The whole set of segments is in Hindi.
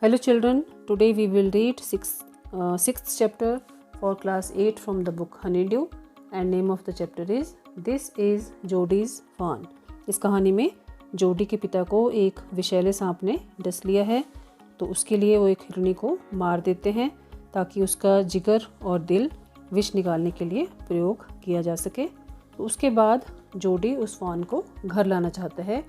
Hello children, today we will read sixth chapter for class 8 from the book Honeydew and name of the chapter is This is Jody's Fawn। इस कहानी में जोडी के पिता को एक विषैले सांप ने डस लिया है, तो उसके लिए वो एक हिरनी को मार देते हैं ताकि उसका जिगर और दिल विष निकालने के लिए प्रयोग किया जा सके। तो उसके बाद जोडी उस फॉन को घर लाना चाहता है।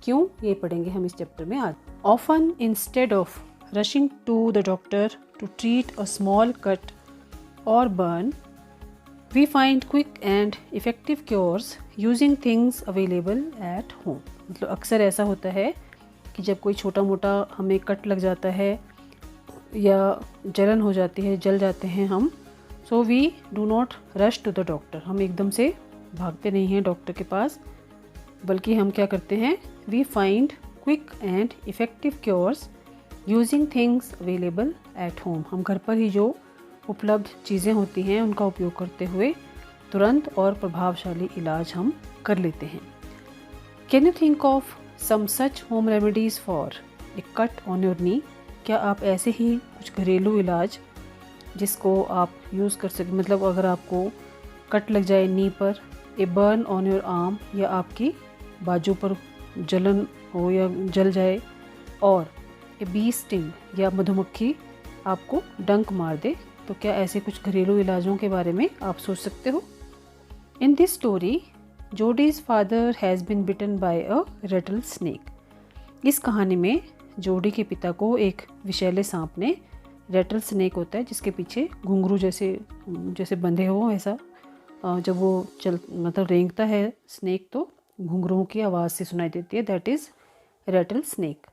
क्यों, ये पढ़ेंगे हम इस चैप्टर में आज। Often instead of rushing to the doctor to treat a small cut or burn, we find quick and effective cures using things available at home। मतलब अक्सर ऐसा होता है कि जब कोई छोटा मोटा हमें कट लग जाता है या जलन हो जाती है, जल जाते हैं हम, so we do not rush to the doctor. हम एकदम से भागते नहीं हैं डॉक्टर के पास, बल्कि हम क्या करते हैं, we find quick and effective cures using things available at home. हम घर पर ही जो उपलब्ध चीज़ें होती हैं उनका उपयोग करते हुए तुरंत और प्रभावशाली इलाज हम कर लेते हैं। Can you think of some such home remedies for a cut on your knee. क्या आप ऐसे ही कुछ घरेलू इलाज जिसको आप यूज़ कर सकें, मतलब अगर आपको कट लग जाए नी पर, a burn on your arm, या आपकी बाजू पर जलन हो या जल जाए, और ए बी स्टिंग, या मधुमक्खी आपको डंक मार दे, तो क्या ऐसे कुछ घरेलू इलाजों के बारे में आप सोच सकते हो। In this story Jody's father has been bitten by a rattle snake. इस कहानी में जोडी के पिता को एक विषैले सांप ने, रेटल स्नेक होता है जिसके पीछे घुंघरू जैसे बंधे हो, ऐसा जब वो मतलब रेंगता है स्नेक तो घुंघरुओं की आवाज़ से सुनाई देती है, that is rattle snake.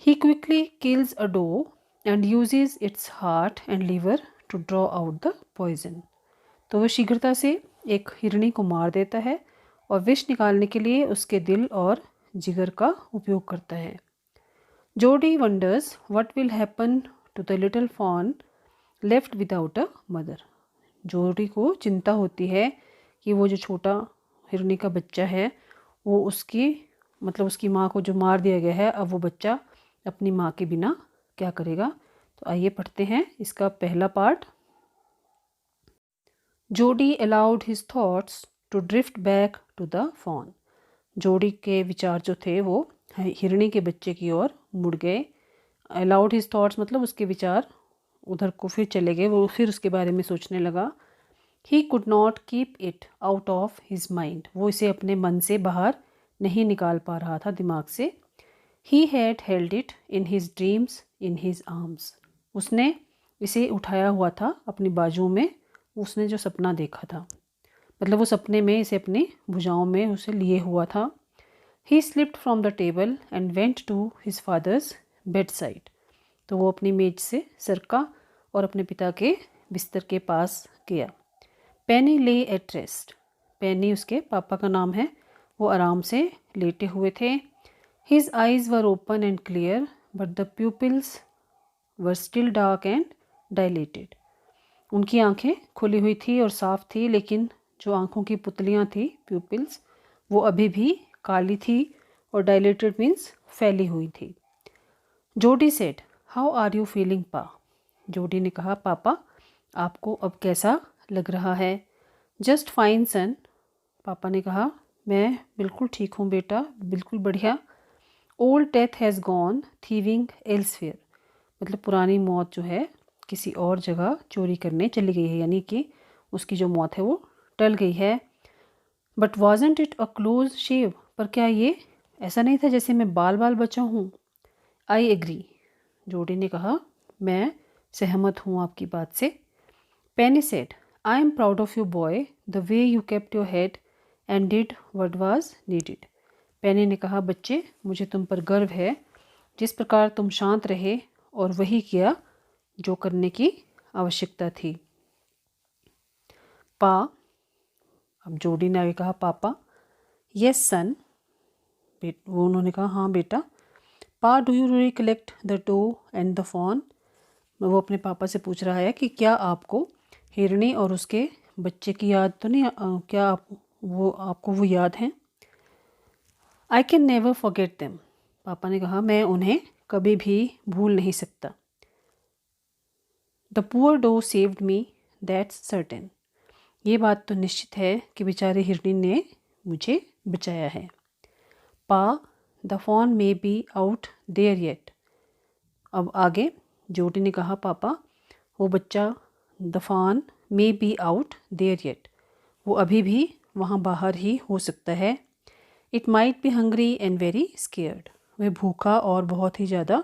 He quickly kills a doe and uses its heart and liver to draw out the poison. तो वह शीघ्रता से एक हिरनी को मार देता है और विष निकालने के लिए उसके दिल और जिगर का उपयोग करता है। Jody wonders what will happen to the little fawn left without a mother. Jody को चिंता होती है कि वो जो छोटा हिरनी का बच्चा है वो उसकी माँ को जो मार दिया गया है, अब वो बच्चा अपनी माँ के बिना क्या करेगा। तो आइए पढ़ते हैं इसका पहला part. Jody allowed his thoughts to drift back to the fawn. Jody के विचार जो थे वो हिरनी के बच्चे की ओर मुड़ गए। अलाउड हिज थॉट्स मतलब उसके विचार उधर को फिर चले गए, वो फिर उसके बारे में सोचने लगा। He could not keep it out of his mind. वो इसे अपने मन से बाहर नहीं निकाल पा रहा था, दिमाग से। He had held it in his dreams in his arms. उसने इसे उठाया हुआ था अपनी बाजुओं में, उसने जो सपना देखा था, मतलब वो सपने में इसे अपनी भुजाओं में उसे लिए हुआ था। He slipped from the table and went to his father's bedside. तो वो अपनी मेज से सरका और अपने पिता के बिस्तर के पास गया। पेनी ले एट रेस्ट। पेनी उसके पापा का नाम है। वो आराम से लेटे हुए थे। His eyes were open and clear but the pupils were still dark and dilated. उनकी आंखें खुली हुई थी और साफ थी, लेकिन जो आंखों की पुतलियां थी, प्यूपिल्स, वो अभी भी काली थी और डायलेटेड मीन्स फैली हुई थी। Jody said, how are you feeling pa. Jody ने कहा, पापा आपको अब कैसा लग रहा है। जस्ट फाइन सन। पापा ने कहा, मैं बिल्कुल ठीक हूँ बेटा, बिल्कुल बढ़िया। Old death has gone thieving elsewhere. मतलब पुरानी मौत जो है किसी और जगह चोरी करने चली गई है, यानी कि उसकी जो मौत है वो टल गई है। But wasn't it a close shave. पर क्या ये ऐसा नहीं था जैसे मैं बाल बाल बचा हूँ। I agree. जोडी ने कहा, मैं सहमत हूँ आपकी बात से। Penny said, I am proud of you boy, the way you kept your head and did what was needed. Penny ने कहा, बच्चे मुझे तुम पर गर्व है, जिस प्रकार तुम शांत रहे और वही किया जो करने की आवश्यकता थी। पा, अब जोडी ने आगे कहा, पापा। Yes son. वो उन्होंने कहा, हाँ बेटा। Pa, do you recollect the doe and the fawn. वो अपने पापा से पूछ रहा है कि क्या आपको हिरनी और उसके बच्चे की याद तो नहीं, क्या आपको वो याद हैं। I can never forget them. पापा ने कहा, मैं उन्हें कभी भी भूल नहीं सकता। The poor doe saved me, that's certain. ये बात तो निश्चित है कि बेचारे हिरनी ने मुझे बचाया है। Pa, the fawn may be out there yet. अब आगे जोडी ने कहा, पापा वो बच्चा the fawn may be out there yet, वो अभी भी वहाँ बाहर ही हो सकता है। It might be hungry and very scared, वह भूखा और बहुत ही ज़्यादा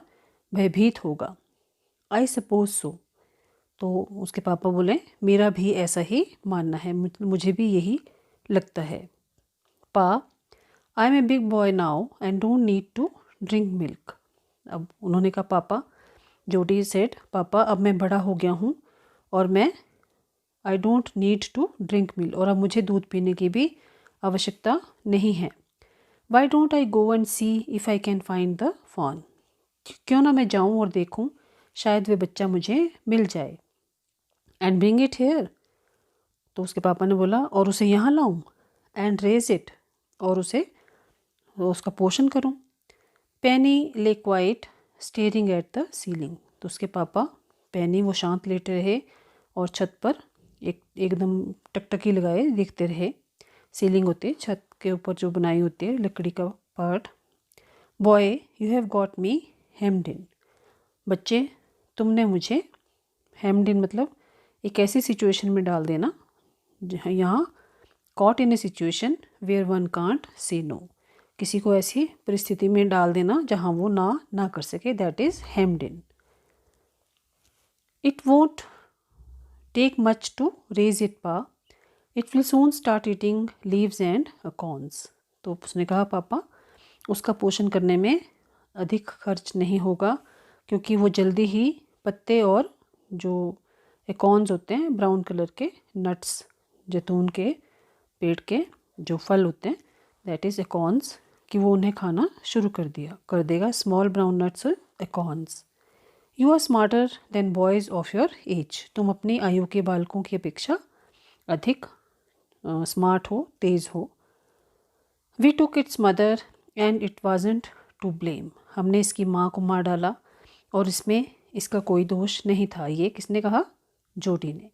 भयभीत होगा। आई सपोज सो, तो उसके पापा बोले मेरा भी ऐसा ही मानना है, मुझे भी यही लगता है। Pa, I am a big boy now and don't need to drink milk. अब उन्होंने कहा, पापा, जोडी सेड, पापा अब मैं बड़ा हो गया हूँ और मैं I don't need to drink milk, और अब मुझे दूध पीने की भी आवश्यकता नहीं है। Why don't I go and see if I can find the fawn, क्यों ना मैं जाऊँ और देखूँ, शायद वह बच्चा मुझे मिल जाए। एंड ब्रिंग इट हेयर, तो उसके पापा ने बोला और उसे यहाँ लाऊं। एंड रेज इट, और उसका पोषण करूं। पेनी ले quite staring at the ceiling, तो उसके पापा पेनी वो शांत लेटे रहे और छत पर एकदम टकटकी लगाए देखते रहे। सीलिंग होती है छत के ऊपर जो बनाई होती है लकड़ी का part. Boy you have got me hemmed in, बच्चे तुमने मुझे हेम्ड इन मतलब एक ऐसी सिचुएशन में डाल देना, यहाँ caught in a situation where one can't say no, किसी को ऐसी परिस्थिति में डाल देना जहाँ वो ना कर सके, that is hemmed in. It won't take much to raise it pa, it will soon start eating leaves and corns, तो उसने कहा, पापा उसका पोषण करने में अधिक खर्च नहीं होगा, क्योंकि वो जल्दी ही पत्ते और जो एकॉर्न्स होते हैं ब्राउन कलर के नट्स, जैतून के पेड़ के जो फल होते हैं, दैट इज़ एकॉर्न्स, कि वो उन्हें खाना शुरू कर देगा। Small brown nuts acorns. You are smarter than boys of your age, तुम अपनी आयु के बालकों की अपेक्षा अधिक स्मार्ट हो, तेज़ हो। We took its mother and it wasn't to blame, हमने इसकी माँ को मार डाला और इसमें इसका कोई दोष नहीं था। ये किसने कहा? जोडी ने।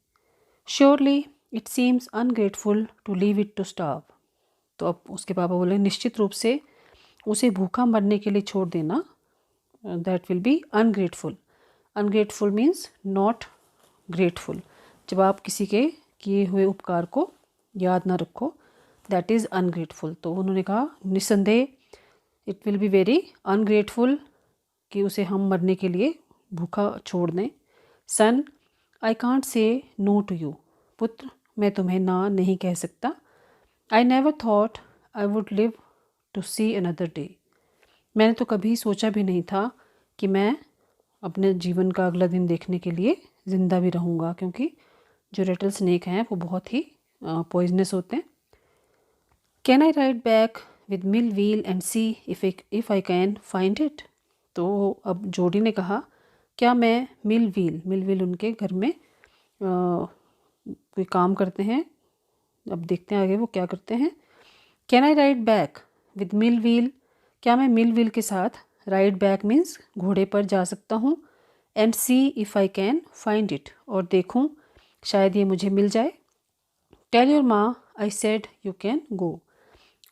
Surely it seems ungrateful to leave it to starve, तो अब उसके पापा बोले निश्चित रूप से उसे भूखा मरने के लिए छोड़ देना, that will be ungrateful. Ungrateful means not grateful, जब आप किसी के किए हुए उपकार को याद ना रखो, दैट इज़ अनग्रेटफुल। तो उन्होंने कहा निस्संदेह it will be very ungrateful कि उसे हम मरने के लिए भूखा छोड़ दें। Son I can't say no to you, पुत्र मैं तुम्हें ना नहीं कह सकता। I never thought I would live to see another day, मैंने तो कभी सोचा भी नहीं था कि मैं अपने जीवन का अगला दिन देखने के लिए ज़िंदा भी रहूँगा, क्योंकि जो रेटल स्नेक हैं वो बहुत ही पॉइजनस होते हैं। Can I ride back with mill wheel and see if I can find it, तो अब जोडी ने कहा क्या मैं मिल व्हील उनके घर में कोई काम करते हैं, अब देखते हैं आगे वो क्या करते हैं। Can I ride back with mill wheel, क्या मैं मिल व्हील के साथ राइड बैक मीन्स घोड़े पर जा सकता हूँ। And see if I can find it, और देखूँ शायद ये मुझे मिल जाए। टेल योर माँ I said you can go,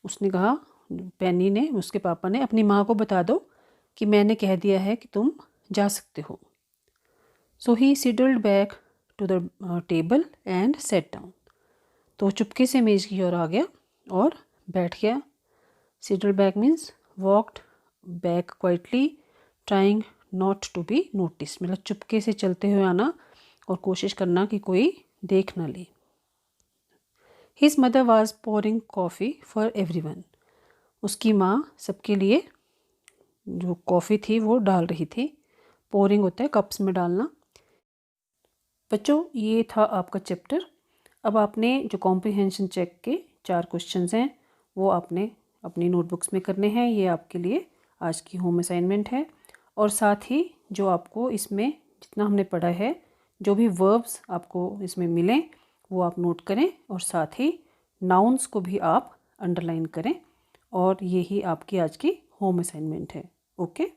उसने कहा पेनी ने, उसके पापा ने, अपनी माँ को बता दो कि मैंने कह दिया है कि तुम जा सकते हो। So he sidled back to the table and set down, तो चुपके से मेज़ की ओर आ गया और बैठ गया। Sidle back means walked back quietly trying not to be notice, मतलब चुपके से चलते हुए आना और कोशिश करना कि कोई देख ना ले। His mother was pouring coffee for everyone, उसकी माँ सबके लिए जो कॉफ़ी थी वो डाल रही थी। पोरिंग होता है कप्स में डालना। बच्चों ये था आपका चैप्टर। अब आपने जो कॉम्प्रिहेंशन चेक के 4 क्वेश्चंस हैं वो आपने अपनी नोटबुक्स में करने हैं, ये आपके लिए आज की होम असाइनमेंट है। और साथ ही जो आपको इसमें जितना हमने पढ़ा है, जो भी वर्ब्स आपको इसमें मिलें वो आप नोट करें, और साथ ही नाउन्स को भी आप अंडरलाइन करें, और यही आपकी आज की होम असाइनमेंट है। ओके।